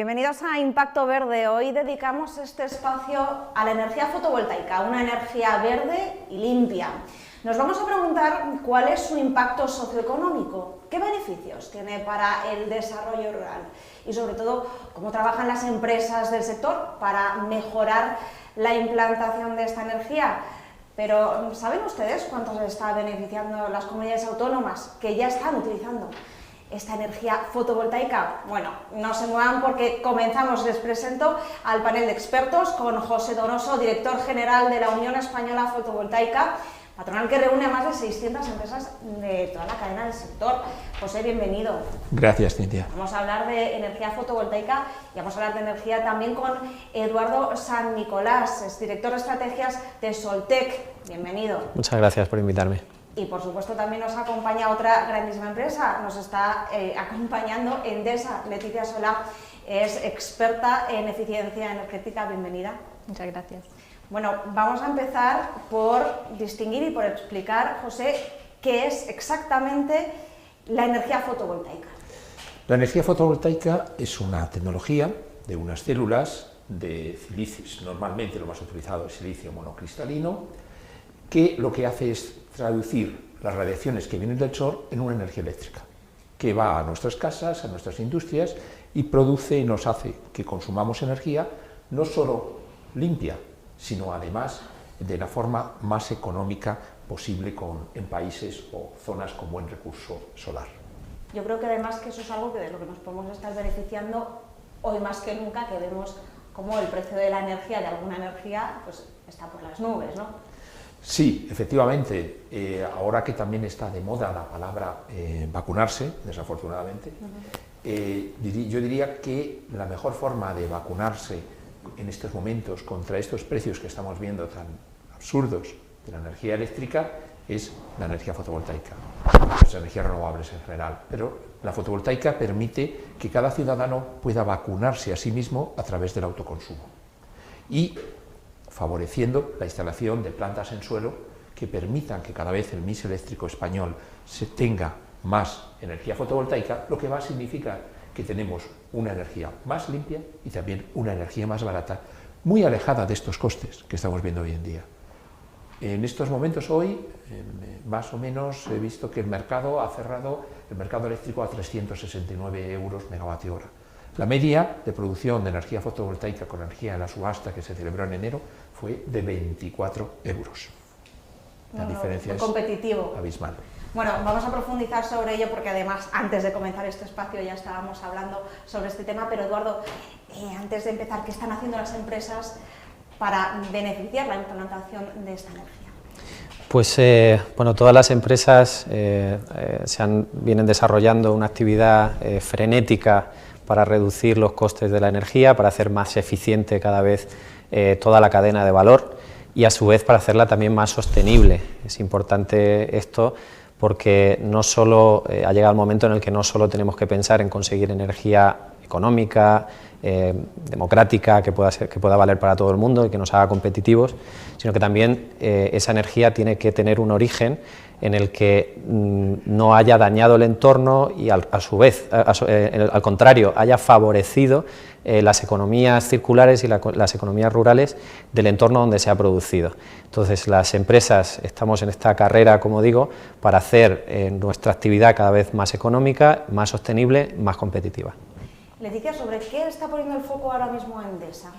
Bienvenidos a Impacto Verde. Hoy dedicamos este espacio a la energía fotovoltaica, una energía verde y limpia. Nos vamos a preguntar cuál es su impacto socioeconómico, qué beneficios tiene para el desarrollo rural y sobre todo cómo trabajan las empresas del sector para mejorar la implantación de esta energía. Pero ¿saben ustedes cuánto se está beneficiando las comunidades autónomas que ya están utilizando esta energía fotovoltaica? Bueno, no se muevan porque comenzamos. Les presento al panel de expertos con José Donoso, director general de la Unión Española Fotovoltaica, patronal que reúne a más de 600 empresas de toda la cadena del sector. José, bienvenido. Gracias, Cintia. Vamos a hablar de energía fotovoltaica y vamos a hablar de energía también con Eduardo San Nicolás, es director de estrategias de Soltec. Bienvenido. Muchas gracias por invitarme. Y por supuesto también nos acompaña otra grandísima empresa, nos está acompañando Endesa. Leticia Solá es experta en eficiencia energética, bienvenida. Muchas gracias. Bueno, vamos a empezar por distinguir y por explicar, José, qué es exactamente la energía fotovoltaica. La energía fotovoltaica es una tecnología de unas células de silicio, normalmente lo más utilizado es silicio monocristalino, que lo que hace es traducir las radiaciones que vienen del sol en una energía eléctrica, que va a nuestras casas, a nuestras industrias y produce y nos hace que consumamos energía no solo limpia, sino además de la forma más económica posible en países o zonas con buen recurso solar. Yo creo que además que eso es algo de lo que nos podemos estar beneficiando hoy más que nunca, que vemos cómo el precio de la energía, de alguna energía, pues está por las nubes, ¿no? Sí, efectivamente, ahora que también está de moda la palabra vacunarse, desafortunadamente, yo diría que la mejor forma de vacunarse en estos momentos contra estos precios que estamos viendo tan absurdos de la energía eléctrica es la energía fotovoltaica, las energías renovables en general, pero la fotovoltaica permite que cada ciudadano pueda vacunarse a sí mismo a través del autoconsumo y favoreciendo la instalación de plantas en suelo que permitan que cada vez el mix eléctrico español tenga más energía fotovoltaica, lo que va a significar que tenemos una energía más limpia y también una energía más barata, muy alejada de estos costes que estamos viendo hoy en día. En estos momentos hoy, más o menos, he visto que el mercado ha cerrado el mercado eléctrico a 369 euros megavatio hora. La media de producción de energía fotovoltaica con energía en la subasta que se celebró en enero fue de 24 euros. La diferencia es competitivo, abismal. Bueno, vamos a profundizar sobre ello porque además antes de comenzar este espacio ya estábamos hablando sobre este tema, pero Eduardo, antes de empezar, ¿qué están haciendo las empresas para beneficiar la implantación de esta energía? Pues bueno, todas las empresas vienen desarrollando una actividad frenética para reducir los costes de la energía, para hacer más eficiente cada vez toda la cadena de valor y a su vez para hacerla también más sostenible. Es importante esto porque no solo ha llegado el momento en el que no solo tenemos que pensar en conseguir energía económica, democrática, que pueda valer para todo el mundo y que nos haga competitivos, sino que también esa energía tiene que tener un origen en el que no haya dañado el entorno y a su vez, al contrario, haya favorecido las economías circulares y las economías rurales del entorno donde se ha producido. Entonces, las empresas estamos en esta carrera, como digo, para hacer nuestra actividad cada vez más económica, más sostenible, más competitiva. Leticia, ¿sobre qué está poniendo el foco ahora mismo Endesa?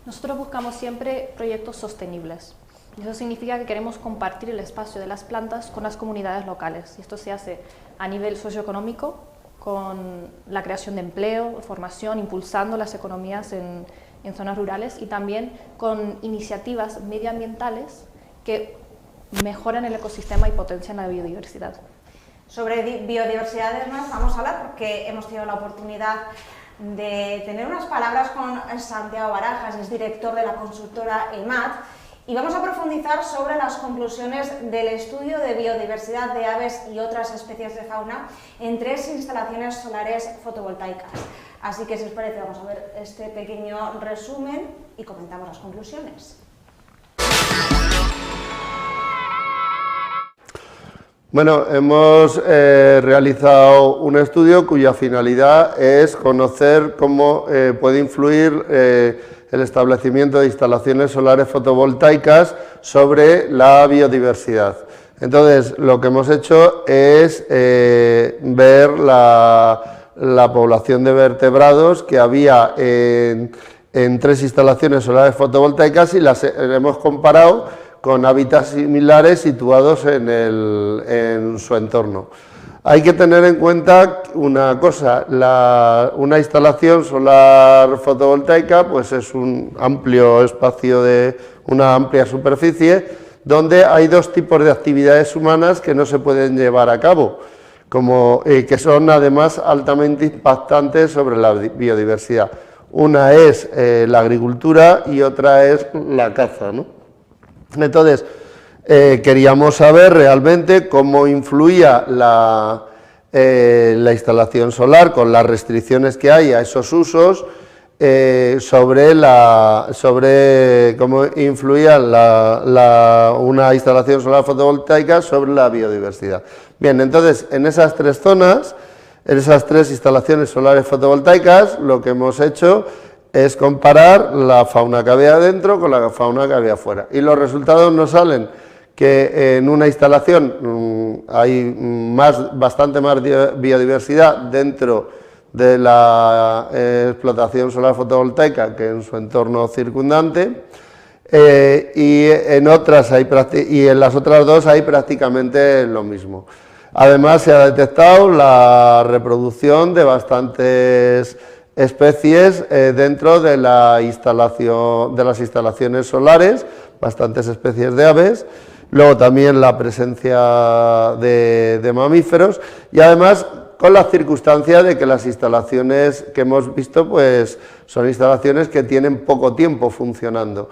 Nosotros buscamos siempre proyectos sostenibles. Y eso significa que queremos compartir el espacio de las plantas con las comunidades locales. Y esto se hace a nivel socioeconómico, con la creación de empleo, formación, impulsando las economías en zonas rurales y también con iniciativas medioambientales que mejoran el ecosistema y potencian la biodiversidad. Sobre biodiversidad además vamos a hablar porque hemos tenido la oportunidad de tener unas palabras con Santiago Barajas, es director de la consultora EMAT, y vamos a profundizar sobre las conclusiones del estudio de biodiversidad de aves y otras especies de fauna en 3 instalaciones solares fotovoltaicas. Así que si os parece vamos a ver este pequeño resumen y comentamos las conclusiones. Bueno, hemos realizado un estudio cuya finalidad es conocer cómo puede influir el establecimiento de instalaciones solares fotovoltaicas sobre la biodiversidad. Entonces, lo que hemos hecho es ver la población de vertebrados que había en 3 instalaciones solares fotovoltaicas y las hemos comparado con hábitats similares situados en su entorno. Hay que tener en cuenta una cosa, una instalación solar fotovoltaica pues es un amplio espacio una amplia superficie donde hay 2 tipos de actividades humanas que no se pueden llevar a cabo, que son además altamente impactantes sobre la biodiversidad. Una es la agricultura y otra es la caza, ¿no? Entonces, queríamos saber realmente cómo influía la instalación solar con las restricciones que hay a esos usos sobre cómo influía una instalación solar fotovoltaica sobre la biodiversidad. Bien, entonces, en esas 3 zonas, en esas 3 instalaciones solares fotovoltaicas, lo que hemos hecho es comparar la fauna que había dentro con la fauna que había afuera. Y los resultados nos salen que en una instalación hay bastante más biodiversidad dentro de la explotación solar fotovoltaica que en su entorno circundante, y en las otras 2 hay prácticamente lo mismo. Además, se ha detectado la reproducción de bastantes especies dentro de las instalaciones solares, bastantes especies de aves, luego también la presencia de mamíferos y además con la circunstancia de que las instalaciones que hemos visto pues son instalaciones que tienen poco tiempo funcionando.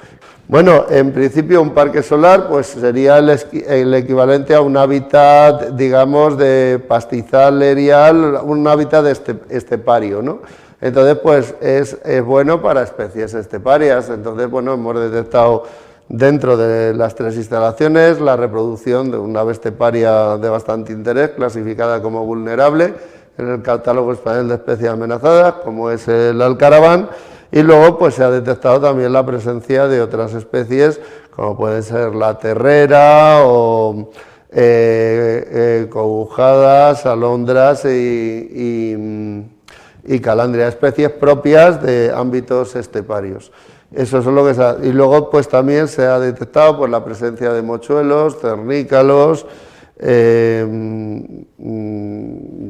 Bueno, en principio un parque solar pues sería el equivalente a un hábitat, digamos, de pastizal erial, un hábitat estepario, ¿no? Entonces, pues es bueno para especies esteparias. Entonces, bueno, hemos detectado dentro de las 3 instalaciones la reproducción de una ave esteparia de bastante interés, clasificada como vulnerable en el catálogo español de especies amenazadas, como es el alcaraván, y luego pues se ha detectado también la presencia de otras especies, como pueden ser la terrera o cogujadas, alondras y calandria, especies propias de ámbitos esteparios. Eso es lo que y luego pues también se ha detectado pues, la presencia de mochuelos, cernícalos,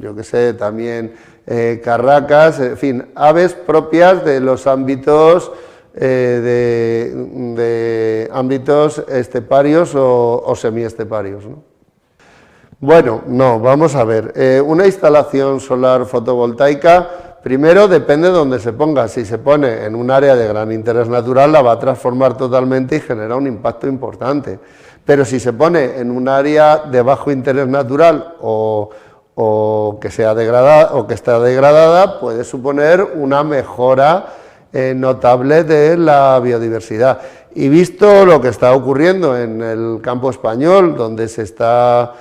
yo que sé, también carracas, en fin, aves propias de los ámbitos de ámbitos esteparios o semiesteparios, ¿no? Bueno, no, vamos a ver, una instalación solar fotovoltaica, primero depende de dónde se ponga. Si se pone en un área de gran interés natural, la va a transformar totalmente y genera un impacto importante. Pero si se pone en un área de bajo interés natural o que sea degradada o que está degradada, puede suponer una mejora notable de la biodiversidad. Y visto lo que está ocurriendo en el campo español, donde se está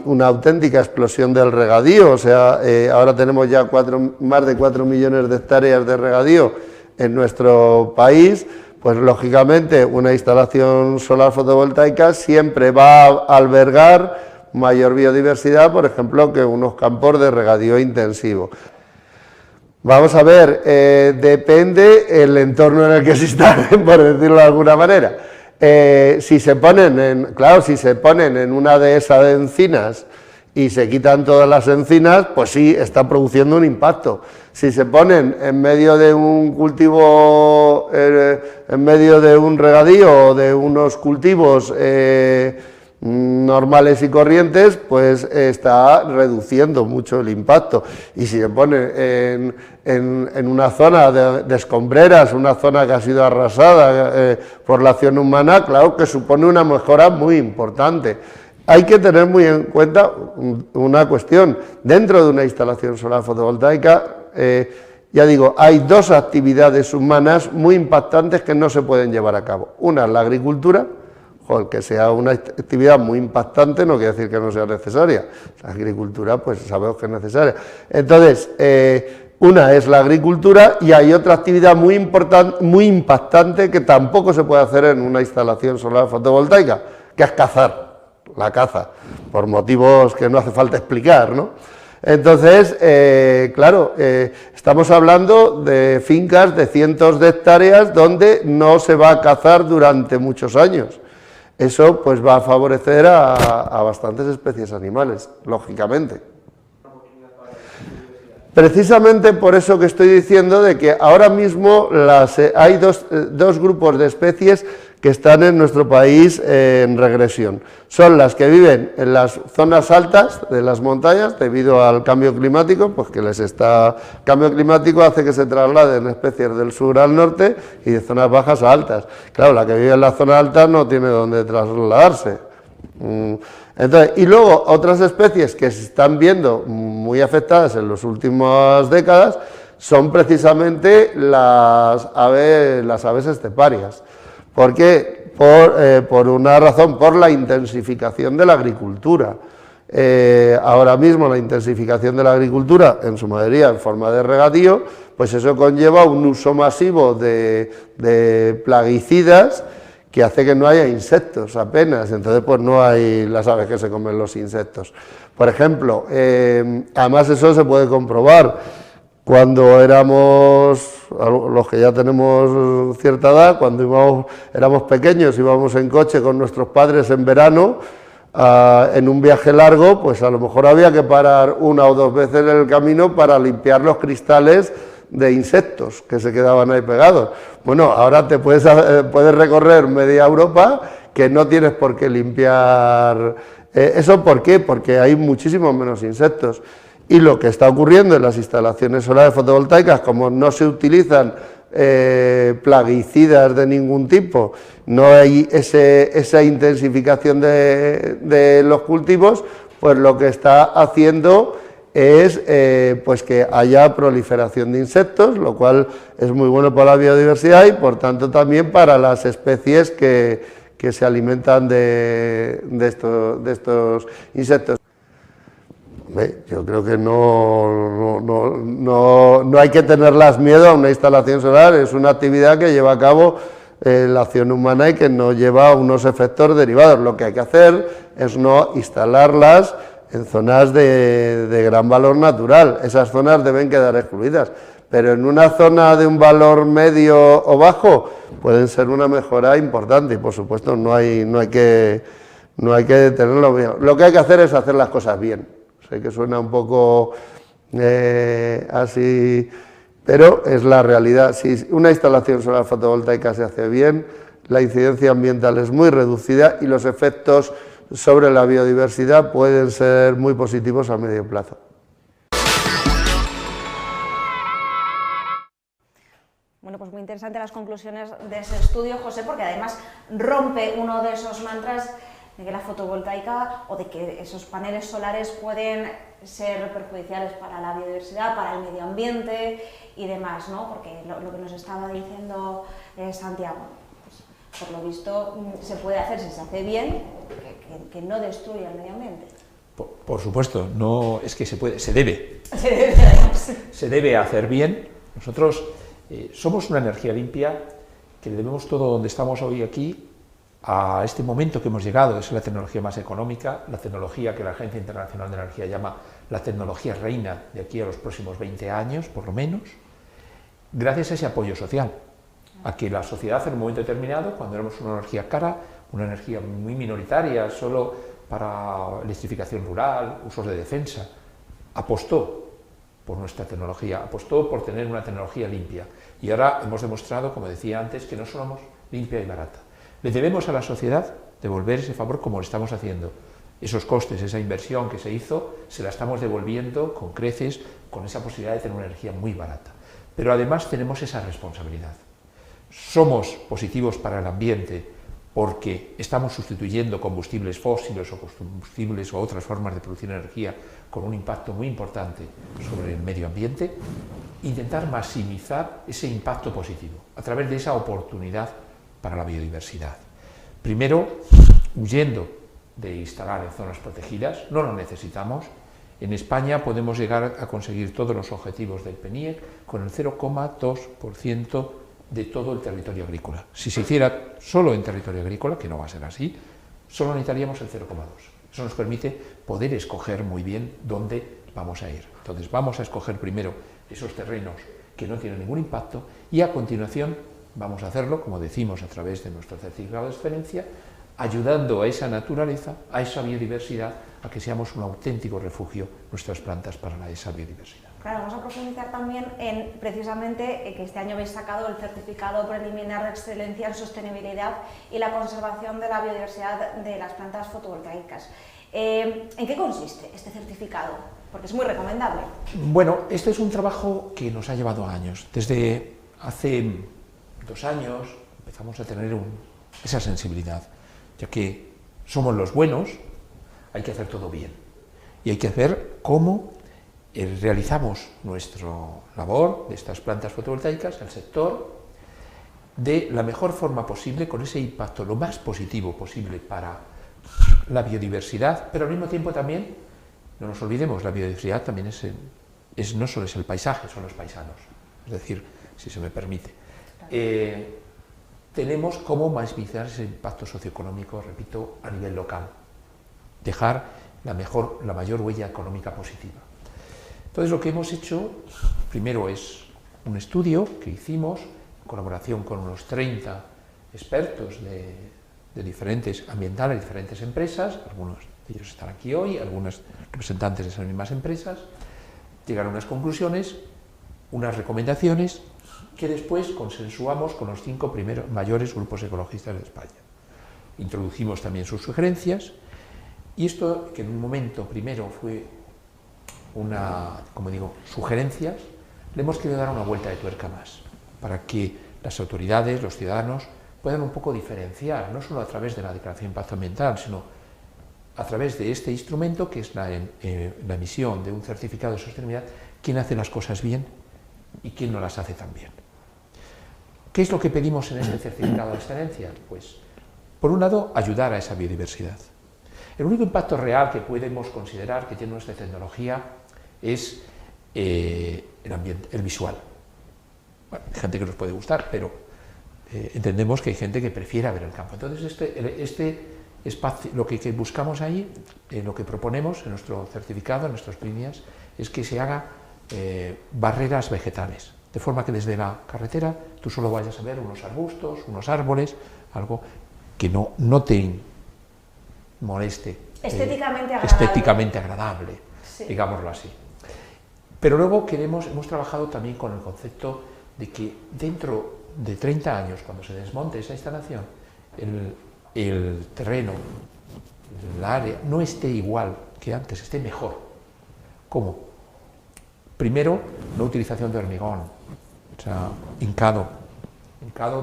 una auténtica explosión del regadío, o sea, ahora tenemos ya más de 4 millones de hectáreas de regadío en nuestro país, pues lógicamente una instalación solar fotovoltaica siempre va a albergar mayor biodiversidad, por ejemplo, que unos campos de regadío intensivo. Vamos a ver, depende el entorno en el que se instalen, por decirlo de alguna manera. Si se ponen en una dehesa de encinas y se quitan todas las encinas, pues sí, está produciendo un impacto. Si se ponen en medio de un cultivo, en medio de un regadío o de unos cultivos normales y corrientes, pues está reduciendo mucho el impacto. Y si se pone en una zona de escombreras, una zona que ha sido arrasada por la acción humana, claro que supone una mejora muy importante. Hay que tener muy en cuenta una cuestión. Dentro de una instalación solar fotovoltaica, ya digo, hay 2 actividades humanas muy impactantes que no se pueden llevar a cabo. Una es la agricultura, joder, que sea una actividad muy impactante no quiere decir que no sea necesaria. La agricultura, pues sabemos que es necesaria. Entonces, una es la agricultura y hay otra actividad muy importante, muy impactante que tampoco se puede hacer en una instalación solar fotovoltaica, que es cazar, la caza, por motivos que no hace falta explicar, ¿no? Entonces, claro, estamos hablando de fincas de cientos de hectáreas donde no se va a cazar durante muchos años. Eso pues va a favorecer a bastantes especies animales, lógicamente. Precisamente por eso que estoy diciendo de que ahora mismo hay dos grupos de especies que están en nuestro país en regresión. Son las que viven en las zonas altas de las montañas debido al cambio climático, pues que el cambio climático hace que se trasladen especies del sur al norte y de zonas bajas a altas. Claro, la que vive en la zona alta no tiene dónde trasladarse. Entonces, y luego otras especies que se están viendo muy afectadas en las últimas décadas son precisamente las aves esteparias. ¿Por qué? Por una razón, por la intensificación de la agricultura. Ahora mismo la intensificación de la agricultura, en su mayoría en forma de regadío, pues eso conlleva un uso masivo de plaguicidas que hace que no haya insectos apenas, entonces pues no hay las aves que se comen los insectos. Por ejemplo, además eso se puede comprobar. Cuando éramos, los que ya tenemos cierta edad, cuando éramos pequeños, íbamos en coche con nuestros padres en verano, en un viaje largo, pues a lo mejor había que parar una o dos veces en el camino para limpiar los cristales de insectos que se quedaban ahí pegados. Bueno, ahora te puedes recorrer media Europa que no tienes por qué limpiar. ¿Eso por qué? Porque hay muchísimos menos insectos. Y lo que está ocurriendo en las instalaciones solares fotovoltaicas, como no se utilizan plaguicidas de ningún tipo, no hay esa intensificación de los cultivos, pues lo que está haciendo es pues que haya proliferación de insectos, lo cual es muy bueno para la biodiversidad y por tanto también para las especies que se alimentan de estos insectos. Yo creo que no hay que tenerlas miedo a una instalación solar, es una actividad que lleva a cabo la acción humana y que no lleva unos efectos derivados. Lo que hay que hacer es no instalarlas en zonas de gran valor natural, esas zonas deben quedar excluidas, pero en una zona de un valor medio o bajo pueden ser una mejora importante y por supuesto no hay que tenerlo bien. Lo que hay que hacer es hacer las cosas bien. Sé que suena un poco así, pero es la realidad. Si una instalación solar fotovoltaica se hace bien, la incidencia ambiental es muy reducida y los efectos sobre la biodiversidad pueden ser muy positivos a medio plazo. Bueno, pues muy interesante las conclusiones de ese estudio, José, porque además rompe uno de esos mantras de que la fotovoltaica o de que esos paneles solares pueden ser perjudiciales para la biodiversidad, para el medio ambiente y demás, ¿no? Porque lo que nos estaba diciendo Santiago, pues, por lo visto se puede hacer si se hace bien, que no destruya el medio ambiente. Por supuesto, no es que se puede, se debe. Se debe hacer bien. Nosotros somos una energía limpia que le debemos todo donde estamos hoy aquí a este momento que hemos llegado. Es la tecnología más económica, la tecnología que la Agencia Internacional de Energía llama la tecnología reina de aquí a los próximos 20 años, por lo menos, gracias a ese apoyo social, a que la sociedad en un momento determinado, cuando éramos una energía cara, una energía muy minoritaria, solo para electrificación rural, usos de defensa, apostó por nuestra tecnología, apostó por tener una tecnología limpia. Y ahora hemos demostrado, como decía antes, que no somos limpia y barata. Le debemos a la sociedad devolver ese favor como lo estamos haciendo. Esos costes, esa inversión que se hizo, se la estamos devolviendo con creces, con esa posibilidad de tener una energía muy barata. Pero además tenemos esa responsabilidad. Somos positivos para el ambiente porque estamos sustituyendo combustibles fósiles o combustibles o otras formas de producir energía con un impacto muy importante sobre el medio ambiente. Intentar maximizar ese impacto positivo a través de esa oportunidad para la biodiversidad. Primero, huyendo de instalar en zonas protegidas, no lo necesitamos. En España podemos llegar a conseguir todos los objetivos del PNIEC con el 0,2% de todo el territorio agrícola. Si se hiciera solo en territorio agrícola, que no va a ser así, solo necesitaríamos el 0,2%. Eso nos permite poder escoger muy bien dónde vamos a ir. Entonces vamos a escoger primero esos terrenos que no tienen ningún impacto y a continuación vamos a hacerlo, como decimos, a través de nuestro certificado de excelencia, ayudando a esa naturaleza, a esa biodiversidad, a que seamos un auténtico refugio nuestras plantas para esa biodiversidad. Claro, vamos a profundizar también en precisamente que este año habéis sacado el certificado preliminar de excelencia en sostenibilidad y la conservación de la biodiversidad de las plantas fotovoltaicas. ¿En qué consiste este certificado? Porque es muy recomendable. Bueno, este es un trabajo que nos ha llevado años. Desde hace 2 años empezamos a tener esa sensibilidad, ya que somos los buenos, hay que hacer todo bien y hay que ver cómo realizamos nuestra labor de estas plantas fotovoltaicas, el sector, de la mejor forma posible, con ese impacto lo más positivo posible para la biodiversidad, pero al mismo tiempo también, no nos olvidemos, la biodiversidad también no solo es el paisaje, son los paisanos, es decir, si se me permite. Tenemos cómo maximizar ese impacto socioeconómico, repito, a nivel local, dejar la mayor huella económica positiva. Entonces lo que hemos hecho, primero es un estudio que hicimos en colaboración con unos 30 expertos de diferentes ambientales, de diferentes empresas, algunos de ellos están aquí hoy, algunos representantes de esas mismas empresas, llegaron a unas conclusiones, unas recomendaciones que después consensuamos con los 5 mayores grupos ecologistas de España. Introdujimos también sus sugerencias y esto, que en un momento primero fue sugerencias, le hemos querido dar una vuelta de tuerca más, para que las autoridades, los ciudadanos, puedan un poco diferenciar, no solo a través de la declaración de impacto ambiental, sino a través de este instrumento, que es la emisión de un certificado de sostenibilidad, quién hace las cosas bien y quién no las hace tan bien. ¿Qué es lo que pedimos en este certificado de excelencia? Pues, por un lado, ayudar a esa biodiversidad. El único impacto real que podemos considerar que tiene nuestra tecnología es el visual. Bueno, hay gente que nos puede gustar, pero entendemos que hay gente que prefiera ver el campo. Entonces, este espacio, lo que buscamos ahí, lo que proponemos en nuestro certificado, en nuestras líneas, es que se haga barreras vegetales, de forma que desde la carretera tú solo vayas a ver unos arbustos, unos árboles, algo que no te moleste. Estéticamente agradable, sí, digámoslo así. Pero luego hemos trabajado también con el concepto de que dentro de 30 años, cuando se desmonte esa instalación, el terreno, el área, no esté igual que antes, esté mejor. ¿Cómo? Primero, no utilización de hormigón, o sea, hincado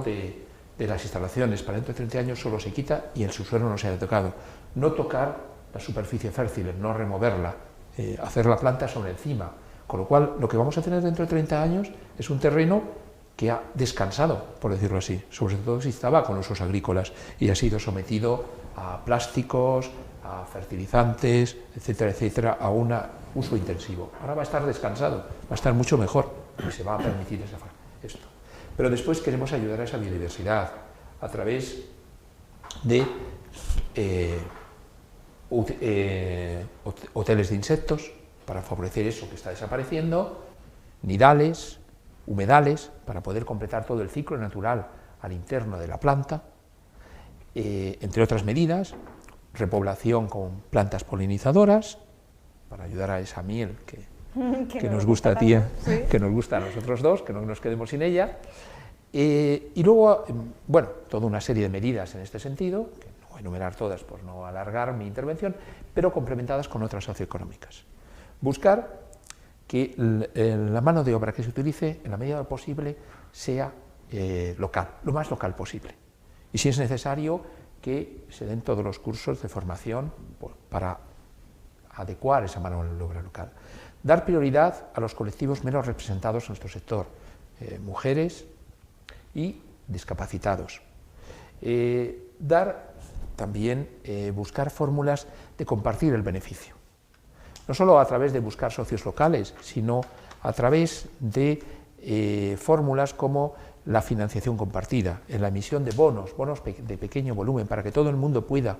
de las instalaciones. Para dentro de 30 años solo se quita y el subsuelo no se ha tocado. No tocar la superficie fértil, no removerla, hacer la planta sobre encima. Con lo cual, lo que vamos a tener dentro de 30 años es un terreno que ha descansado, por decirlo así, sobre todo si estaba con usos agrícolas y ha sido sometido a plásticos, a fertilizantes, etcétera, etcétera, a un uso intensivo. Ahora va a estar descansado, va a estar mucho mejor y se va a permitir esto. Pero después queremos ayudar a esa biodiversidad a través de hoteles de insectos, para favorecer eso que está desapareciendo, nidales, humedales, para poder completar todo el ciclo natural al interno de la planta, entre otras medidas, repoblación con plantas polinizadoras, para ayudar a esa miel que nos gusta a ti, ¿sí? Que nos gusta a nosotros dos, que no nos quedemos sin ella, y luego, bueno, toda una serie de medidas en este sentido, que no voy a enumerar todas por no alargar mi intervención, pero complementadas con otras socioeconómicas. Buscar que la mano de obra que se utilice, en la medida de lo posible, sea local, lo más local posible. Y si es necesario, que se den todos los cursos de formación para adecuar esa mano de obra local. Dar prioridad a los colectivos menos representados en nuestro sector, mujeres y discapacitados. Dar también buscar fórmulas de compartir el beneficio. No solo a través de buscar socios locales, sino a través de fórmulas como la financiación compartida, en la emisión de bonos de pequeño volumen, para que todo el mundo pueda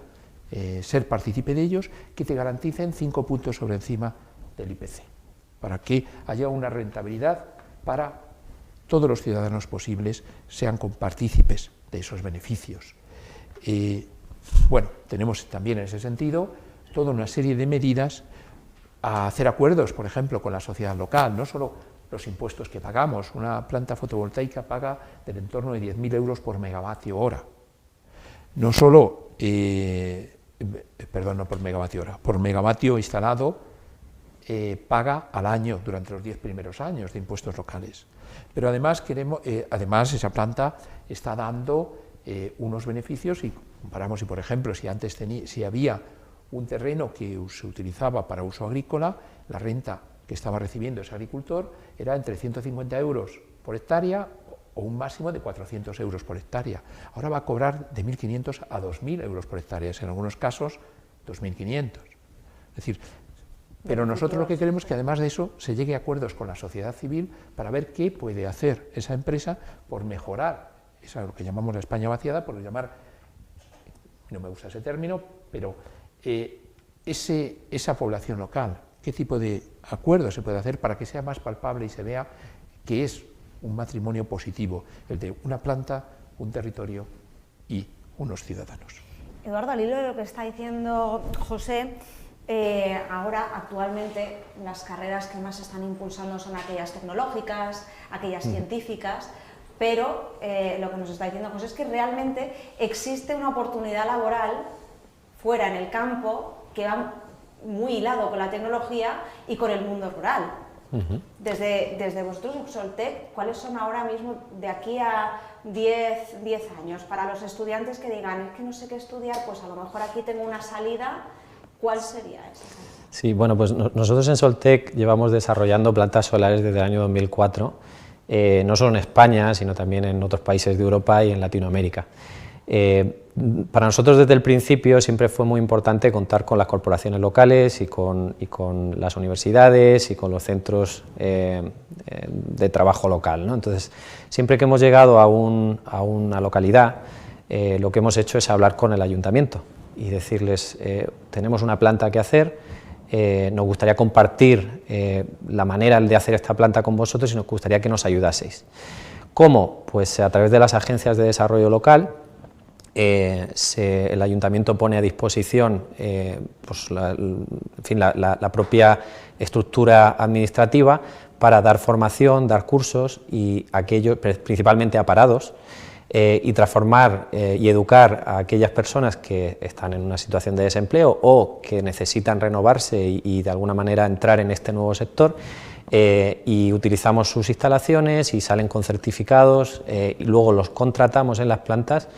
ser partícipe de ellos, que te garanticen 5 puntos sobre encima del IPC, para que haya una rentabilidad para todos los ciudadanos posibles, sean partícipes de esos beneficios. Bueno, tenemos también en ese sentido toda una serie de medidas a hacer acuerdos, por ejemplo, con la sociedad local, no solo los impuestos que pagamos. Una planta fotovoltaica paga del entorno de 10.000 euros por megavatio hora. No solo, no por megavatio hora, por megavatio instalado paga al año durante los 10 primeros años de impuestos locales. Pero además, además esa planta está dando unos beneficios, y comparamos, por ejemplo, si había un terreno que se utilizaba para uso agrícola, la renta que estaba recibiendo ese agricultor era entre 150 euros por hectárea o un máximo de 400 euros por hectárea. Ahora va a cobrar de 1.500 a 2.000 euros por hectárea, en algunos casos 2.500. Es decir, pero nosotros lo que queremos es que además de eso se llegue a acuerdos con la sociedad civil para ver qué puede hacer esa empresa por mejorar lo que llamamos la España vaciada, por llamar, no me gusta ese término, pero esa población local, qué tipo de acuerdo se puede hacer para que sea más palpable y se vea que es un matrimonio positivo, el de una planta, un territorio y unos ciudadanos. Eduardo, al hilo de lo que está diciendo José, ahora actualmente las carreras que más se están impulsando son aquellas tecnológicas, aquellas científicas, pero lo que nos está diciendo José es que realmente existe una oportunidad laboral fuera en el campo que va muy hilado con la tecnología y con el mundo rural. Desde vosotros, Soltec, ¿cuáles son ahora mismo, de aquí a 10 años, para los estudiantes que digan, es que no sé qué estudiar, pues a lo mejor aquí tengo una salida, ¿cuál sería esa? Sí, bueno, pues nosotros en Soltec llevamos desarrollando plantas solares desde el año 2004, no solo en España, sino también en otros países de Europa y en Latinoamérica. Para nosotros desde el principio siempre fue muy importante contar con las corporaciones locales y con las universidades y con los centros de trabajo local, ¿no? Entonces, siempre que hemos llegado a una localidad, lo que hemos hecho es hablar con el ayuntamiento y decirles, tenemos una planta que hacer, nos gustaría compartir la manera de hacer esta planta con vosotros y nos gustaría que nos ayudaseis. ¿Cómo? Pues a través de las agencias de desarrollo local. El ayuntamiento pone a disposición pues la propia estructura administrativa para dar formación, dar cursos, y aquello, principalmente a parados, y transformar y educar a aquellas personas que están en una situación de desempleo o que necesitan renovarse y de alguna manera entrar en este nuevo sector. Y utilizamos sus instalaciones y salen con certificados, y luego los contratamos en las plantas.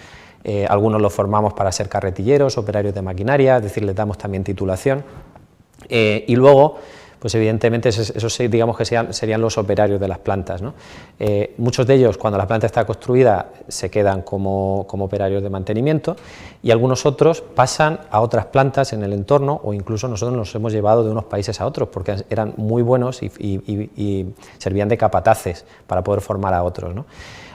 Algunos los formamos para ser carretilleros, operarios de maquinaria, es decir, les damos también titulación, y luego, pues evidentemente esos digamos que serían los operarios de las plantas, ¿no? Muchos de ellos, cuando la planta está construida, se quedan como operarios de mantenimiento, y algunos otros pasan a otras plantas en el entorno, o incluso nosotros nos hemos llevado de unos países a otros porque eran muy buenos y servían de capataces para poder formar a otros, ¿no?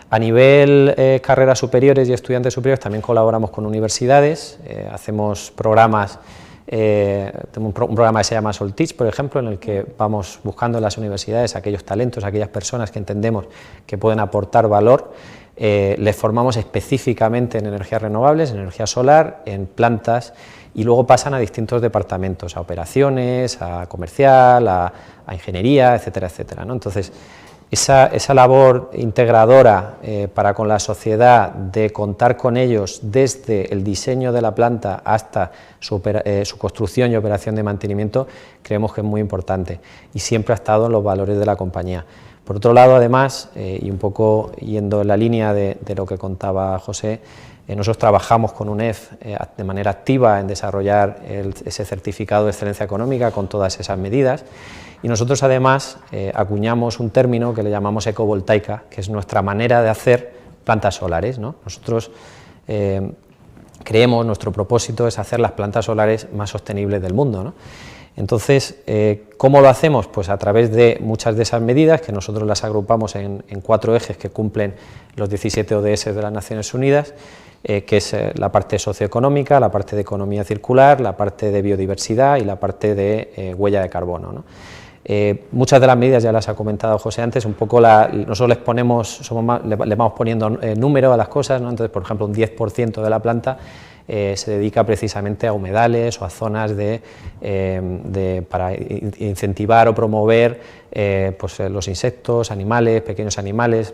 A nivel carreras superiores y estudiantes superiores también colaboramos con universidades, hacemos programas, tenemos un programa que se llama Solteach, por ejemplo, en el que vamos buscando en las universidades aquellos talentos, aquellas personas que entendemos que pueden aportar valor, les formamos específicamente en energías renovables, en energía solar, en plantas, y luego pasan a distintos departamentos, a operaciones, a comercial, a ingeniería, etcétera, etcétera, ¿no? Entonces, esa labor integradora para con la sociedad, de contar con ellos desde el diseño de la planta hasta su construcción y operación de mantenimiento, creemos que es muy importante y siempre ha estado en los valores de la compañía. Por otro lado, además, y un poco yendo en la línea de lo que contaba José, nosotros trabajamos con UNEF de manera activa en desarrollar ese certificado de excelencia económica con todas esas medidas. Y nosotros además acuñamos un término que le llamamos ecovoltaica, que es nuestra manera de hacer plantas solares, ¿no? Nosotros creemos, nuestro propósito es hacer las plantas solares más sostenibles del mundo, ¿no? Entonces, ¿cómo lo hacemos? Pues a través de muchas de esas medidas, que nosotros las agrupamos en 4 ejes que cumplen los 17 ODS de las Naciones Unidas, que es la parte socioeconómica, la parte de economía circular, la parte de biodiversidad y la parte de huella de carbono, ¿no? Muchas de las medidas ya las ha comentado José antes, un poco nosotros les ponemos, le vamos poniendo número a las cosas, ¿no? Entonces, por ejemplo, un 10% de la planta se dedica precisamente a humedales o a zonas para incentivar o promover pues, los insectos, animales, pequeños animales.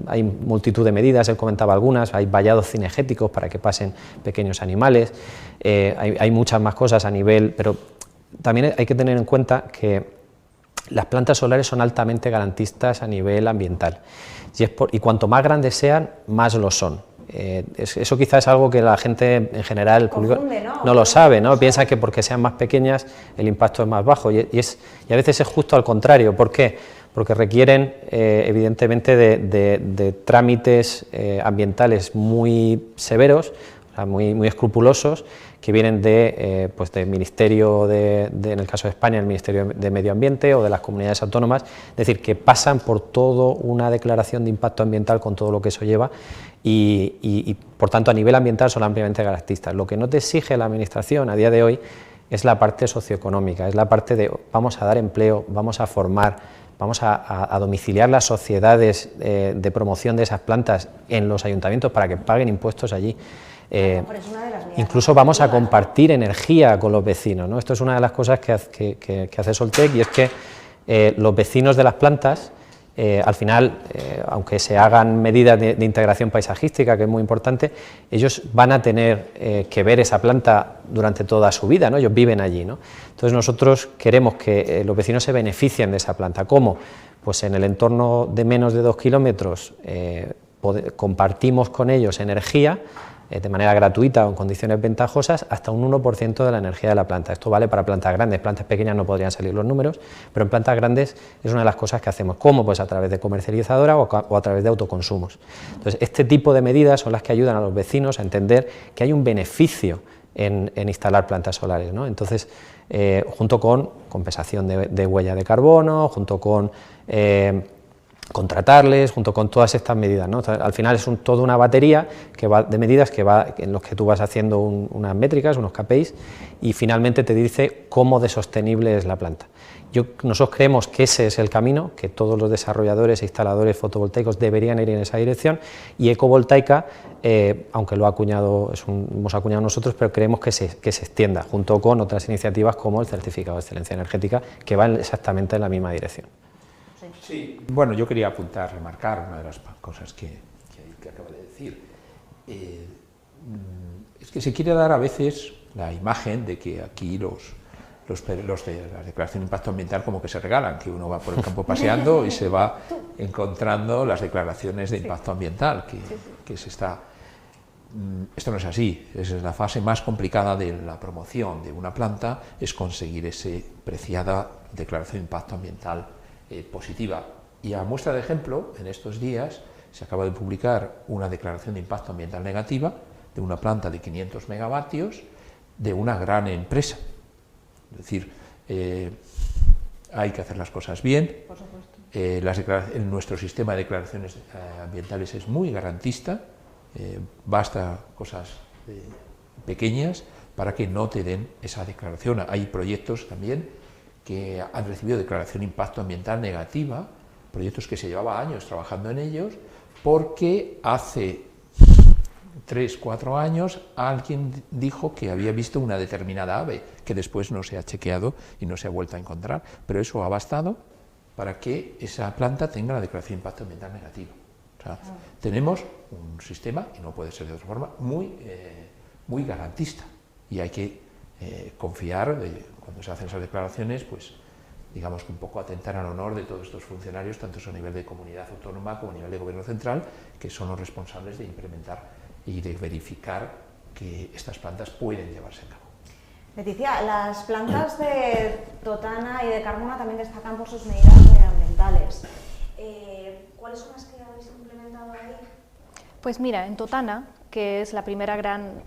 Hay multitud de medidas, él comentaba algunas, hay vallados cinegéticos para que pasen pequeños animales, hay muchas más cosas a nivel, pero también hay que tener en cuenta que las plantas solares son altamente garantistas a nivel ambiental y cuanto más grandes sean, más lo son. Eso quizás es algo que la gente en general, el público, no lo sabe, ¿no? Piensa que porque sean más pequeñas el impacto es más bajo y a veces es justo al contrario. ¿Por qué? Porque requieren evidentemente de trámites ambientales muy severos, o sea, muy escrupulosos, que vienen pues del Ministerio, en el caso de España, el Ministerio de Medio Ambiente o de las comunidades autónomas, es decir, que pasan por toda una declaración de impacto ambiental con todo lo que eso lleva y por tanto a nivel ambiental son ampliamente garantistas. Lo que no te exige la Administración a día de hoy es la parte socioeconómica, es la parte de vamos a dar empleo, vamos a formar, vamos a domiciliar las sociedades de promoción de esas plantas en los ayuntamientos para que paguen impuestos allí. Incluso vamos a compartir energía con los vecinos, ¿no? Esto es una de las cosas que hace Soltec, y es que los vecinos de las plantas, al final, aunque se hagan medidas de integración paisajística, que es muy importante, ellos van a tener que ver esa planta durante toda su vida, ¿no? Ellos viven allí, ¿no? Entonces nosotros queremos que los vecinos se beneficien de esa planta. ¿Cómo? Pues en el entorno de menos de 2 kilómetros compartimos con ellos energía de manera gratuita o en condiciones ventajosas hasta un 1% de la energía de la planta. Esto vale para plantas grandes, plantas pequeñas no podrían salir los números, pero en plantas grandes es una de las cosas que hacemos. ¿Cómo? Pues a través de comercializadora o a través de autoconsumos. Entonces, este tipo de medidas son las que ayudan a los vecinos a entender que hay un beneficio en instalar plantas solares, ¿no? Entonces, junto con compensación de huella de carbono, junto con contratarles, junto con todas estas medidas, ¿no? Al final es toda una batería de medidas en los que tú vas haciendo unas métricas, unos KPIs, y finalmente te dice cómo de sostenible es la planta. Nosotros creemos que ese es el camino, que todos los desarrolladores e instaladores fotovoltaicos deberían ir en esa dirección, y Ecovoltaica, aunque hemos acuñado nosotros, pero creemos que se extienda, junto con otras iniciativas como el certificado de excelencia energética, que van exactamente en la misma dirección. Sí, bueno, yo quería remarcar una de las cosas que acaba de decir. Es que se quiere dar a veces la imagen de que aquí los de la declaración de impacto ambiental como que se regalan, que uno va por el campo paseando y se va encontrando las declaraciones de impacto ambiental, que se está... Esto no es así, es la fase más complicada de la promoción de una planta, es conseguir esa preciada declaración de impacto ambiental positiva. Y a muestra de ejemplo, en estos días se acaba de publicar una declaración de impacto ambiental negativa de una planta de 500 megavatios de una gran empresa. Es decir, hay que hacer las cosas bien. Por supuesto. Nuestro sistema de declaraciones ambientales es muy garantista, basta cosas pequeñas para que no te den esa declaración. Hay proyectos también que han recibido declaración de impacto ambiental negativa, proyectos que se llevaba años trabajando en ellos, porque hace 3-4 años alguien dijo que había visto una determinada ave, que después no se ha chequeado y no se ha vuelto a encontrar, pero eso ha bastado para que esa planta tenga la declaración de impacto ambiental negativo. O sea, tenemos un sistema, y no puede ser de otra forma, muy garantista, y hay que confiar, cuando se hacen esas declaraciones, pues digamos que un poco atentar al honor de todos estos funcionarios, tanto a nivel de comunidad autónoma como a nivel de gobierno central, que son los responsables de implementar y de verificar que estas plantas pueden llevarse a cabo. Leticia, las plantas de Totana y de Carmona también destacan por sus medidas medioambientales. ¿Cuáles son las que habéis implementado ahí? Pues mira, en Totana que es la primera gran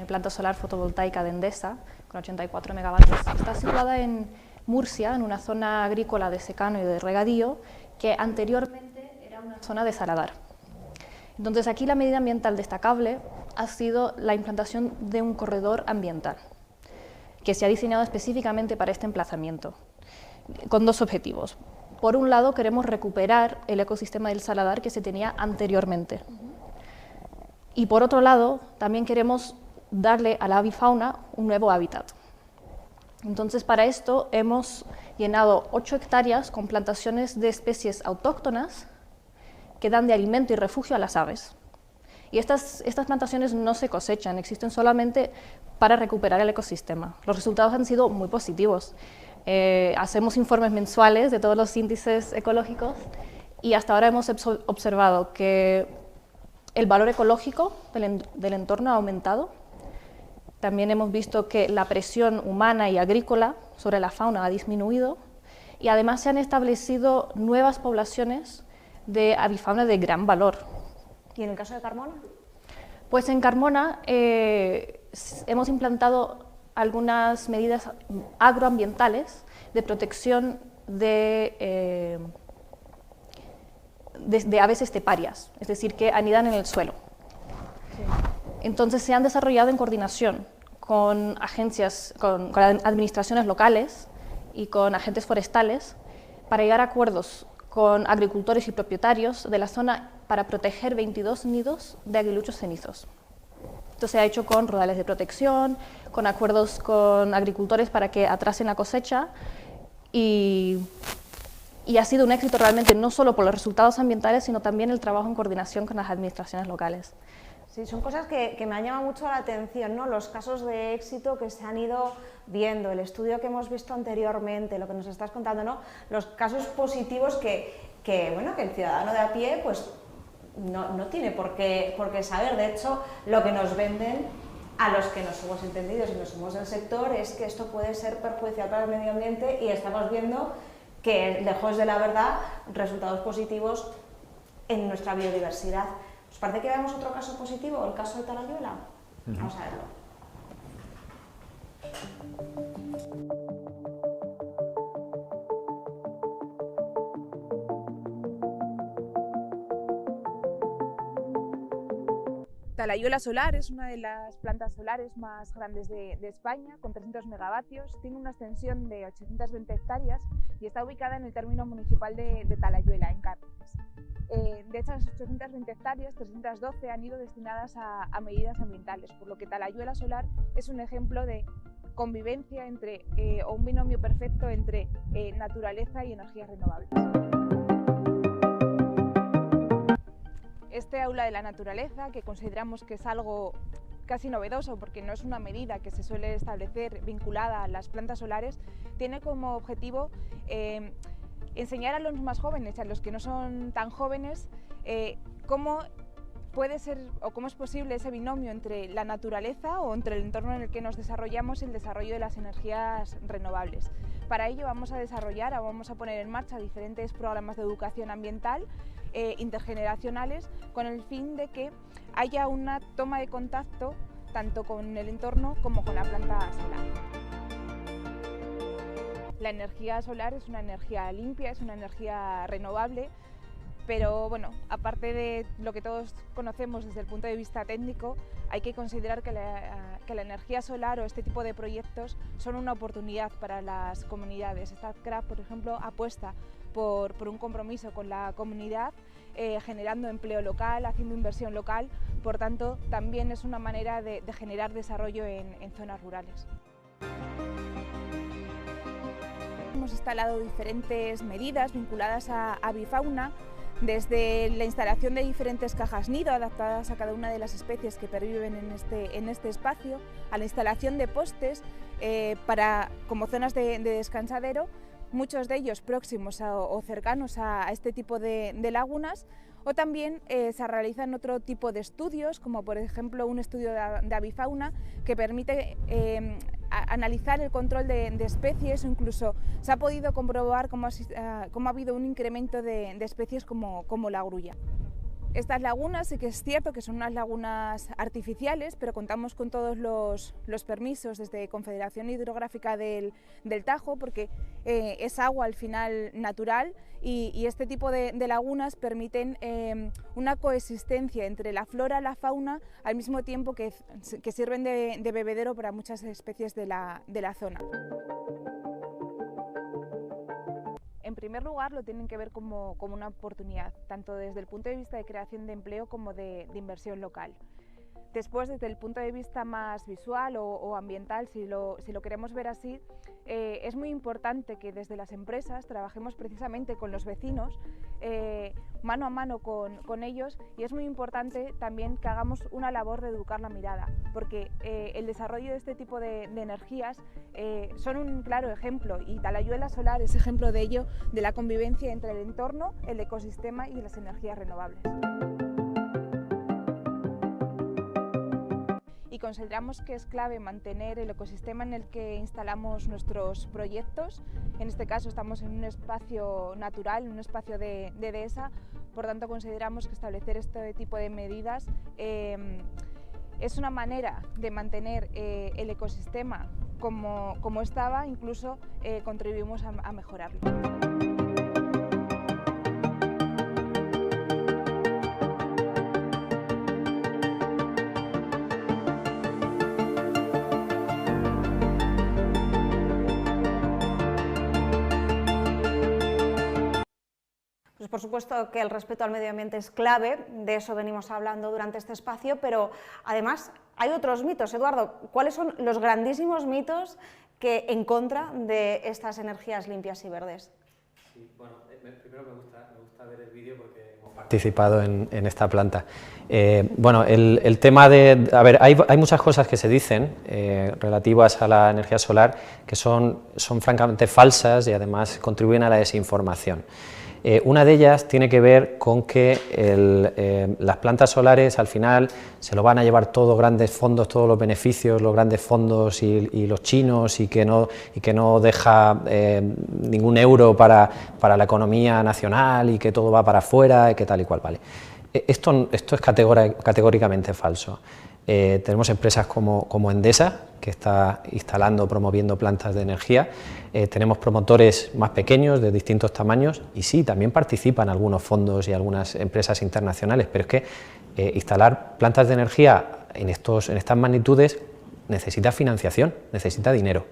planta solar fotovoltaica de Endesa, con 84 megavatios. Está situada en Murcia, en una zona agrícola de secano y de regadío, que anteriormente era una zona de saladar. Entonces, aquí la medida ambiental destacable ha sido la implantación de un corredor ambiental, que se ha diseñado específicamente para este emplazamiento, con dos objetivos. Por un lado, queremos recuperar el ecosistema del saladar que se tenía anteriormente. Y por otro lado, también queremos darle a la avifauna un nuevo hábitat. Entonces, para esto hemos llenado 8 hectáreas con plantaciones de especies autóctonas que dan de alimento y refugio a las aves. Y estas plantaciones no se cosechan, existen solamente para recuperar el ecosistema. Los resultados han sido muy positivos. Hacemos informes mensuales de todos los índices ecológicos y hasta ahora hemos observado que el valor ecológico del entorno ha aumentado. También hemos visto que la presión humana y agrícola sobre la fauna ha disminuido y además se han establecido nuevas poblaciones de avifauna de gran valor. ¿Y en el caso de Carmona? Pues en Carmona hemos implantado algunas medidas agroambientales de protección de aves esteparias, es decir, que anidan en el suelo. Sí. Entonces se han desarrollado en coordinación con agencias, con administraciones locales y con agentes forestales para llegar a acuerdos con agricultores y propietarios de la zona para proteger 22 nidos de aguiluchos cenizos. Esto se ha hecho con rodales de protección, con acuerdos con agricultores para que atrasen la cosecha y ha sido un éxito realmente no solo por los resultados ambientales, sino también el trabajo en coordinación con las administraciones locales. Sí, son cosas que me han llamado mucho la atención, ¿no? Los casos de éxito que se han ido viendo, el estudio que hemos visto anteriormente, lo que nos estás contando, ¿no? Los casos positivos que el ciudadano de a pie pues, no tiene por qué saber. De hecho, lo que nos venden a los que nos somos entendidos y no somos del sector es que esto puede ser perjudicial para el medio ambiente y estamos viendo que, lejos de la verdad, resultados positivos en nuestra biodiversidad. ¿Os parece que veamos otro caso positivo, el caso de Talayuela? Vamos a verlo. Talayuela Solar es una de las plantas solares más grandes de España, con 300 megavatios, tiene una extensión de 820 hectáreas y está ubicada en el término municipal de Talayuela, en Cáceres. De estas 820 hectáreas, 312 han ido destinadas a medidas ambientales, por lo que Talayuela Solar es un ejemplo de convivencia o un binomio perfecto entre naturaleza y energías renovables. Este aula de la naturaleza, que consideramos que es algo casi novedoso porque no es una medida que se suele establecer vinculada a las plantas solares, tiene como objetivo enseñar a los más jóvenes, a los que no son tan jóvenes, cómo puede ser o cómo es posible ese binomio entre la naturaleza o entre el entorno en el que nos desarrollamos y el desarrollo de las energías renovables. Para ello vamos a poner en marcha diferentes programas de educación ambiental intergeneracionales con el fin de que haya una toma de contacto tanto con el entorno como con la planta solar. La energía solar es una energía limpia, es una energía renovable, pero bueno, aparte de lo que todos conocemos desde el punto de vista técnico, hay que considerar que la energía solar o este tipo de proyectos son una oportunidad para las comunidades. Statkraft, por ejemplo, apuesta por un compromiso con la comunidad, generando empleo local, haciendo inversión local, por tanto también es una manera de generar desarrollo en zonas rurales. Hemos instalado diferentes medidas vinculadas a avifauna, desde la instalación de diferentes cajas nido adaptadas a cada una de las especies que perviven en este espacio, a la instalación de postes como zonas de descansadero, muchos de ellos próximos o cercanos a este tipo de lagunas, o también se realizan otro tipo de estudios, como por ejemplo un estudio de avifauna que permite analizar el control de especies, o incluso se ha podido comprobar cómo ha habido un incremento de especies como la grulla. Estas lagunas sí que es cierto que son unas lagunas artificiales, pero contamos con todos los permisos desde Confederación Hidrográfica del Tajo, porque es agua al final natural y este tipo de lagunas permiten una coexistencia entre la flora y la fauna al mismo tiempo que sirven de bebedero para muchas especies de la zona. En primer lugar, lo tienen que ver como una oportunidad, tanto desde el punto de vista de creación de empleo como de inversión local. Después, desde el punto de vista más visual o ambiental, si lo queremos ver así, es muy importante que desde las empresas trabajemos precisamente con los vecinos, mano a mano con ellos, y es muy importante también que hagamos una labor de educar la mirada, porque el desarrollo de este tipo de energías son un claro ejemplo, y Talayuela Solar es ejemplo de ello, de la convivencia entre el entorno, el ecosistema y las energías renovables. Y consideramos que es clave mantener el ecosistema en el que instalamos nuestros proyectos. En este caso estamos en un espacio natural, en un espacio de dehesa, por tanto consideramos que establecer este tipo de medidas es una manera de mantener el ecosistema como estaba, incluso contribuimos a mejorarlo. Pues por supuesto que el respeto al medio ambiente es clave, de eso venimos hablando durante este espacio, pero además hay otros mitos. Eduardo, ¿cuáles son los grandísimos mitos que en contra de estas energías limpias y verdes? Sí, bueno, primero me gusta ver el vídeo porque hemos participado en esta planta. Bueno, el tema de... A ver, hay muchas cosas que se dicen relativas a la energía solar que son francamente falsas y además contribuyen a la desinformación. Una de ellas tiene que ver con que las plantas solares al final se lo van a llevar todos grandes fondos, todos los beneficios, los grandes fondos y los chinos, y que no deja ningún euro para la economía nacional y que todo va para afuera y que tal y cual, ¿vale? Esto es categóricamente falso. Tenemos empresas como Endesa, que está instalando, promoviendo plantas de energía. Tenemos promotores más pequeños, de distintos tamaños, y sí, también participan algunos fondos y algunas empresas internacionales, pero es que instalar plantas de energía en estas magnitudes necesita financiación, necesita dinero.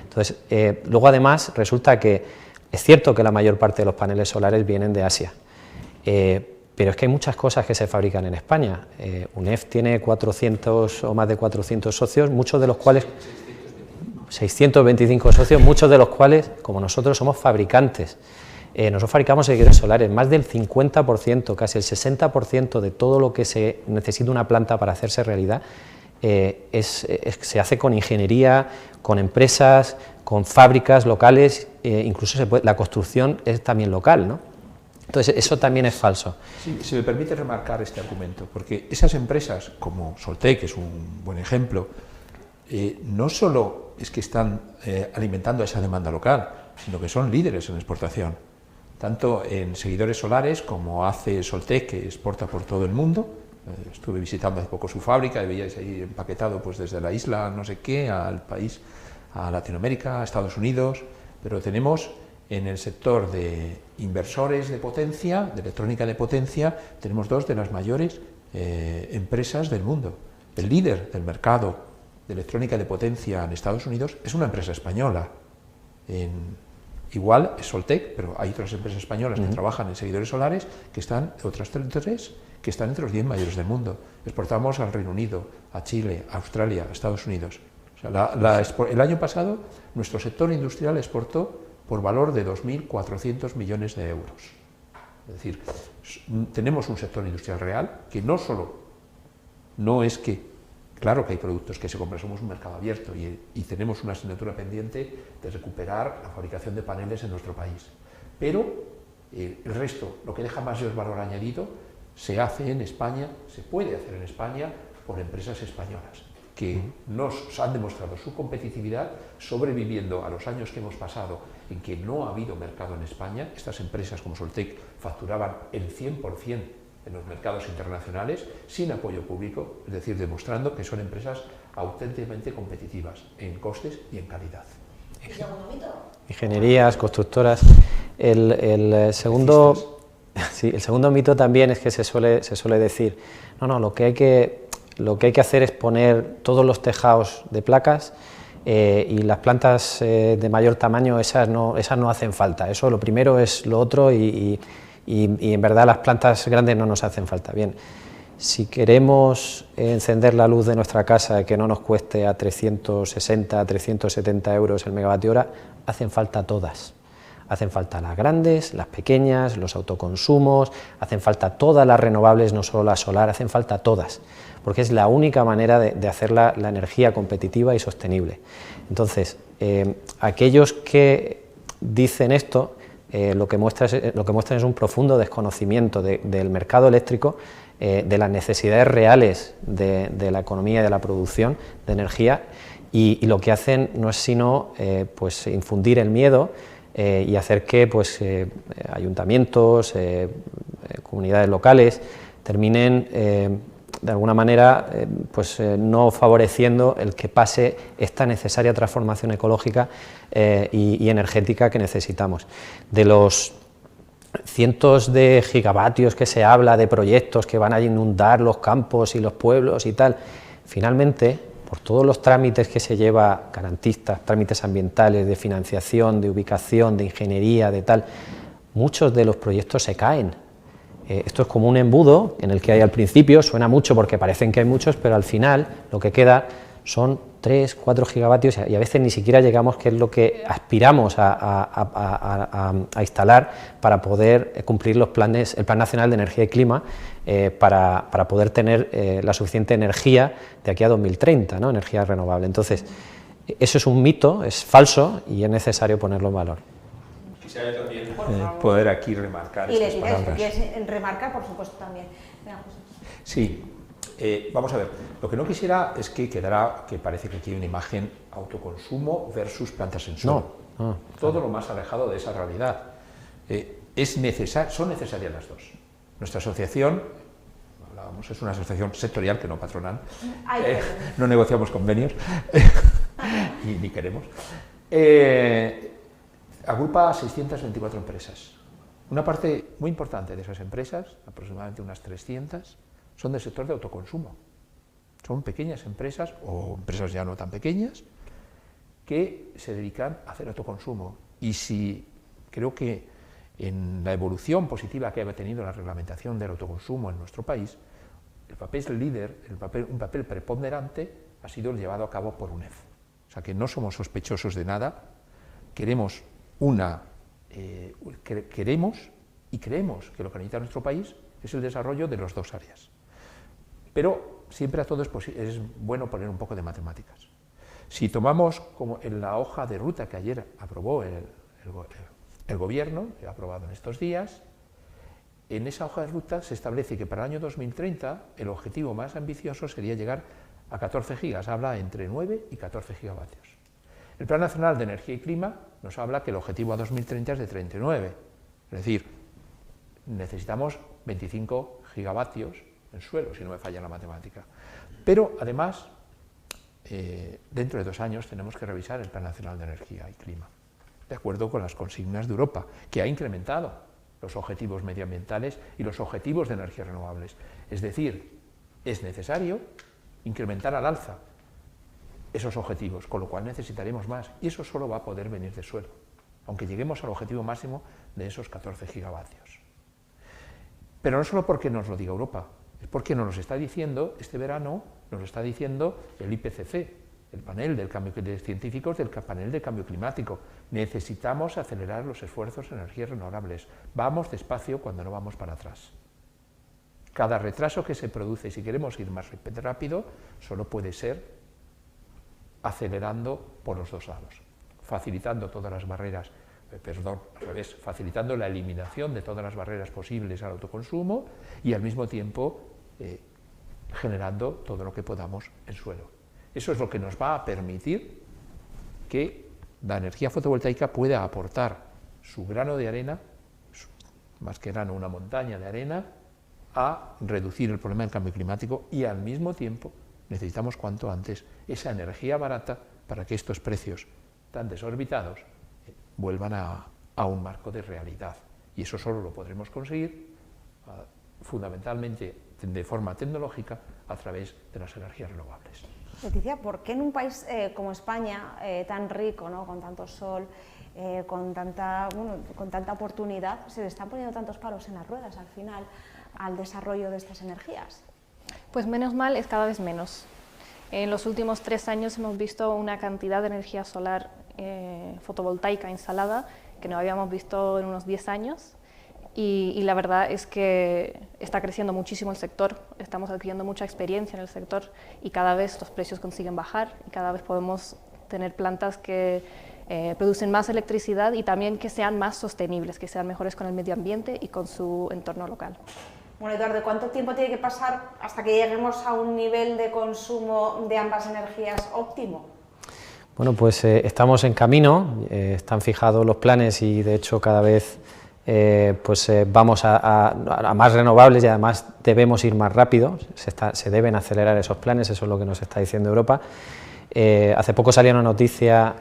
Entonces, luego además resulta que es cierto que la mayor parte de los paneles solares vienen de Asia, pero es que hay muchas cosas que se fabrican en España. UNEF tiene 400 o más de 400 socios, muchos de los cuales, 625 socios, muchos de los cuales, como nosotros, somos fabricantes. Nosotros fabricamos seguidores solares, más del 50%, casi el 60% de todo lo que se necesita una planta para hacerse realidad, se hace con ingeniería, con empresas, con fábricas locales, incluso la construcción es también local, ¿no? Entonces, eso también es falso. Sí, si me permite remarcar este argumento, porque esas empresas como Soltec, que es un buen ejemplo, no solo es que están alimentando esa demanda local, sino que son líderes en exportación, tanto en seguidores solares como hace Soltec, que exporta por todo el mundo. Estuve visitando hace poco su fábrica y veíais ahí empaquetado pues desde la isla no sé qué al país, a Latinoamérica, a Estados Unidos, pero tenemos en el sector de inversores de potencia, de electrónica de potencia, tenemos dos de las mayores empresas del mundo. El líder del mercado de electrónica de potencia en Estados Unidos es una empresa española. Igual es Soltec, pero hay otras empresas españolas que trabajan en seguidores solares, que están, otras tres, que están entre los 10 mayores del mundo. Exportamos al Reino Unido, a Chile, a Australia, a Estados Unidos. O sea, el año pasado nuestro sector industrial exportó por valor de 2.400 millones de euros. Es decir, tenemos un sector industrial real que no es que, claro que hay productos que se compran, somos un mercado abierto y tenemos una asignatura pendiente de recuperar la fabricación de paneles en nuestro país. Pero el resto, lo que deja mayor valor añadido, se hace en España, se puede hacer en España por empresas españolas que nos han demostrado su competitividad sobreviviendo a los años que hemos pasado en que no ha habido mercado en España. Estas empresas como Soltec facturaban el 100% en los mercados internacionales sin apoyo público, es decir, demostrando que son empresas auténticamente competitivas en costes y en calidad. Ingenierías, constructoras. El segundo mito también es que se suele decir, no, lo que hay que hacer es poner todos los tejados de placas y las plantas de mayor tamaño, esas no hacen falta. Eso lo primero es lo otro y en verdad las plantas grandes no nos hacen falta. Bien, si queremos encender la luz de nuestra casa que no nos cueste a 360, 370 euros el megavatio hora, hacen falta todas. Hacen falta las grandes, las pequeñas, los autoconsumos, hacen falta todas las renovables, no solo la solar, hacen falta todas, porque es la única manera de hacer la energía competitiva y sostenible. Entonces, aquellos que dicen esto, lo que muestran es un profundo desconocimiento del mercado eléctrico, de las necesidades reales de la economía y de la producción de energía, y lo que hacen no es sino pues infundir el miedo y hacer que pues, ayuntamientos, comunidades locales terminen de alguna manera pues, no favoreciendo el que pase esta necesaria transformación ecológica y energética que necesitamos. De los cientos de gigavatios que se habla de proyectos que van a inundar los campos y los pueblos y tal, finalmente, por todos los trámites que se lleva, garantistas, trámites ambientales, de financiación, de ubicación, de ingeniería, de tal, muchos de los proyectos se caen. Esto es como un embudo en el que hay al principio, suena mucho porque parecen que hay muchos, pero al final lo que queda son 3, 4 gigavatios y a veces ni siquiera llegamos, que es lo que aspiramos a instalar para poder cumplir los planes, el Plan Nacional de Energía y Clima, para poder tener la suficiente energía de aquí a 2030, ¿no? Energía renovable. Entonces, eso es un mito, es falso y es necesario ponerlo en valor. Quisiera también poder aquí remarcar estas palabras. ¿Quieres remarcar, por supuesto, también? Sí. Vamos a ver, lo que no quisiera es que quedara, que parece que aquí hay una imagen autoconsumo versus plantas en suelo. No, todo lo más alejado de esa realidad. Son necesarias las dos. Nuestra asociación, hablábamos, es una asociación sectorial, que no patronal, no negociamos convenios, ni queremos. Agrupa a 624 empresas. Una parte muy importante de esas empresas, aproximadamente unas 300, son del sector de autoconsumo. Son pequeñas empresas, o empresas ya no tan pequeñas, que se dedican a hacer autoconsumo. Y si creo que en la evolución positiva que ha tenido la reglamentación del autoconsumo en nuestro país, el papel líder, un papel preponderante, ha sido llevado a cabo por UNEF. O sea que no somos sospechosos de nada, queremos y creemos que lo que necesita nuestro país es el desarrollo de las dos áreas. Pero siempre a todo es bueno poner un poco de matemáticas. Si tomamos como en la hoja de ruta que ayer aprobó el Gobierno, que ha aprobado en estos días, en esa hoja de ruta se establece que para el año 2030 el objetivo más ambicioso sería llegar a 14 gigas, habla entre 9 y 14 gigavatios. El Plan Nacional de Energía y Clima nos habla que el objetivo a 2030 es de 39, es decir, necesitamos 25 gigavatios en suelo, si no me falla la matemática. Pero, además, dentro de 2 años tenemos que revisar el Plan Nacional de Energía y Clima, de acuerdo con las consignas de Europa, que ha incrementado los objetivos medioambientales y los objetivos de energías renovables. Es decir, es necesario incrementar al alza esos objetivos, con lo cual necesitaremos más, y eso solo va a poder venir de suelo, aunque lleguemos al objetivo máximo de esos 14 gigavatios. Pero no solo porque nos lo diga Europa, es porque nos lo está diciendo este verano, nos lo está diciendo el IPCC, el panel de científicos del panel de cambio climático. Necesitamos acelerar los esfuerzos en energías renovables. Vamos despacio cuando no vamos para atrás. Cada retraso que se produce, si queremos ir más rápido, solo puede ser acelerando por los dos lados, facilitando todas las barreras, facilitando la eliminación de todas las barreras posibles al autoconsumo y al mismo tiempo generando todo lo que podamos en suelo. Eso es lo que nos va a permitir que la energía fotovoltaica pueda aportar su grano de arena, más que grano, una montaña de arena, a reducir el problema del cambio climático y al mismo tiempo necesitamos cuanto antes esa energía barata para que estos precios tan desorbitados vuelvan a un marco de realidad. Y eso solo lo podremos conseguir fundamentalmente de forma tecnológica a través de las energías renovables. Leticia, ¿por qué en un país como España, tan rico, ¿no?, con tanto sol, con tanta oportunidad, se le están poniendo tantos palos en las ruedas al final al desarrollo de estas energías? Pues menos mal, es cada vez menos. En los últimos 3 años hemos visto una cantidad de energía solar fotovoltaica instalada que no habíamos visto en unos 10 años. Y la verdad es que está creciendo muchísimo el sector, estamos adquiriendo mucha experiencia en el sector y cada vez los precios consiguen bajar y cada vez podemos tener plantas que producen más electricidad y también que sean más sostenibles, que sean mejores con el medio ambiente y con su entorno local. Bueno, Eduardo, ¿cuánto tiempo tiene que pasar hasta que lleguemos a un nivel de consumo de ambas energías óptimo? Bueno, pues estamos en camino, están fijados los planes y de hecho cada vez vamos a más renovables y además debemos ir más rápido, se deben acelerar esos planes, eso es lo que nos está diciendo Europa. Hace poco salió una noticia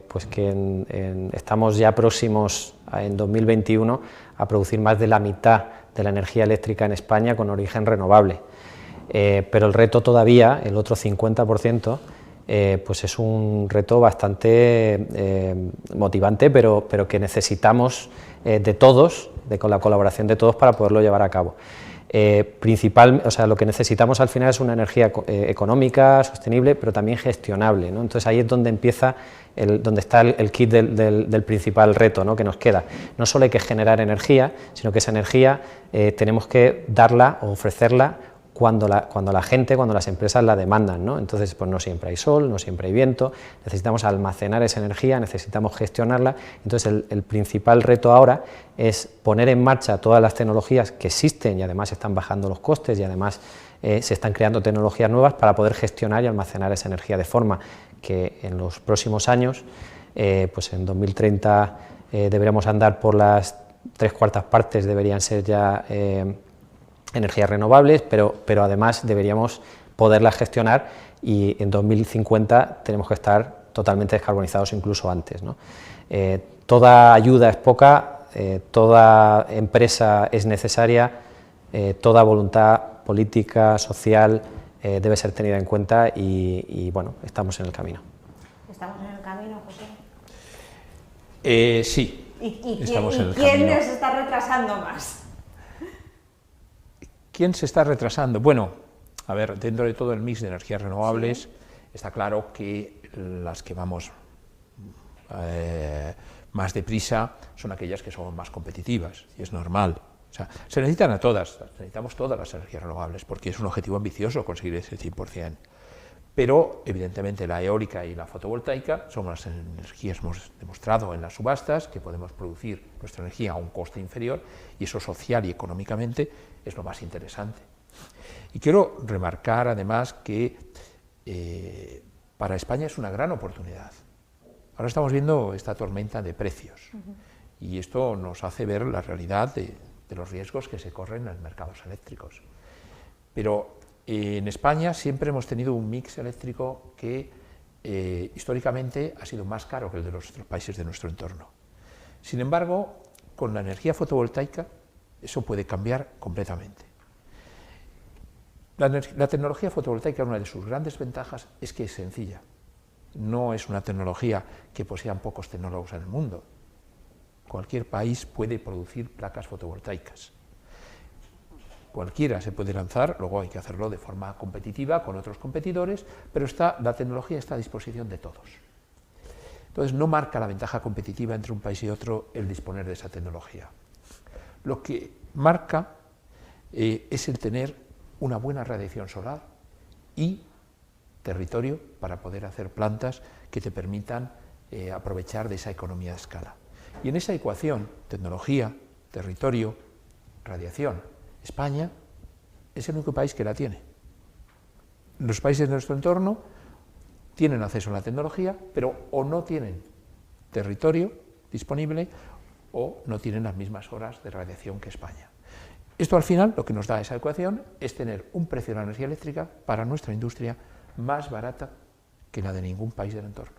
pues que estamos ya próximos en 2021 a producir más de la mitad de la energía eléctrica en España con origen renovable, pero el reto todavía, el otro 50%, pues es un reto bastante motivante, pero que necesitamos de todos, con la colaboración de todos para poderlo llevar a cabo. Lo que necesitamos al final es una energía económica, sostenible, pero también gestionable, ¿no? Entonces ahí es donde empieza, donde está el kit del principal reto, ¿no?, que nos queda. No solo hay que generar energía, sino que esa energía tenemos que darla o ofrecerla cuando la gente, cuando las empresas la demandan, ¿no? Entonces, pues no siempre hay sol, no siempre hay viento, necesitamos almacenar esa energía, necesitamos gestionarla. Entonces, el principal reto ahora es poner en marcha todas las tecnologías que existen y además están bajando los costes y además se están creando tecnologías nuevas para poder gestionar y almacenar esa energía de forma que en los próximos años, pues en 2030 deberemos andar por las 3/4 partes, deberían ser ya energías renovables, pero además deberíamos poderlas gestionar y en 2050 tenemos que estar totalmente descarbonizados incluso antes, ¿no? Toda ayuda es poca, toda empresa es necesaria, toda voluntad política, social debe ser tenida en cuenta y bueno, estamos en el camino. ¿Estamos en el camino, José? Sí, estamos en el ¿Quién camino. se está retrasando más? ¿Quién se está retrasando? Bueno, a ver, dentro de todo el mix de energías renovables, está claro que las que vamos más deprisa son aquellas que son más competitivas, y es normal. O sea, se necesitan a todas, necesitamos todas las energías renovables, porque es un objetivo ambicioso conseguir ese 100%. Pero, evidentemente, la eólica y la fotovoltaica son las energías, hemos demostrado en las subastas, que podemos producir nuestra energía a un coste inferior, y eso social y económicamente es lo más interesante. Y quiero remarcar, además, que para España es una gran oportunidad. Ahora estamos viendo esta tormenta de precios, y esto nos hace ver la realidad de los riesgos que se corren en los mercados eléctricos. Pero en España siempre hemos tenido un mix eléctrico que históricamente ha sido más caro que el de los otros países de nuestro entorno. Sin embargo, con la energía fotovoltaica eso puede cambiar completamente. La tecnología fotovoltaica, una de sus grandes ventajas es que es sencilla. No es una tecnología que posean pocos tecnólogos en el mundo. Cualquier país puede producir placas fotovoltaicas. Cualquiera se puede lanzar, luego hay que hacerlo de forma competitiva con otros competidores, pero la tecnología está a disposición de todos. Entonces no marca la ventaja competitiva entre un país y otro el disponer de esa tecnología. Lo que marca es el tener una buena radiación solar y territorio para poder hacer plantas que te permitan aprovechar de esa economía de escala. Y en esa ecuación, tecnología, territorio, radiación, España es el único país que la tiene. Los países de nuestro entorno tienen acceso a la tecnología, pero o no tienen territorio disponible o no tienen las mismas horas de radiación que España. Esto al final lo que nos da esa ecuación es tener un precio de la energía eléctrica para nuestra industria más barata que la de ningún país del entorno.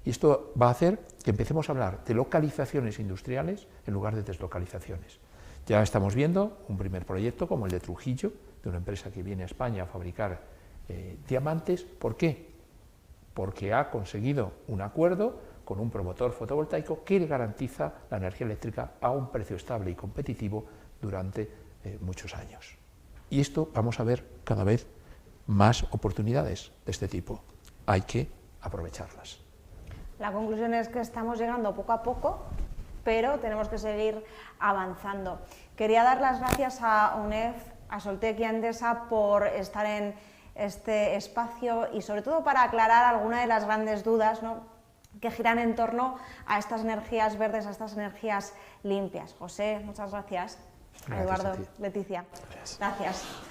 Y esto va a hacer que empecemos a hablar de localizaciones industriales en lugar de deslocalizaciones. Ya estamos viendo un primer proyecto como el de Trujillo, de una empresa que viene a España a fabricar diamantes. ¿Por qué? Porque ha conseguido un acuerdo con un promotor fotovoltaico que le garantiza la energía eléctrica a un precio estable y competitivo durante muchos años. Y esto vamos a ver cada vez más oportunidades de este tipo. Hay que aprovecharlas. La conclusión es que estamos llegando poco a poco, pero tenemos que seguir avanzando. Quería dar las gracias a UNEF, a Soltec y a Endesa por estar en este espacio y sobre todo para aclarar algunas de las grandes dudas, ¿no?, que giran en torno a estas energías verdes, a estas energías limpias. José, muchas gracias. Gracias Eduardo, a ti. Leticia, gracias.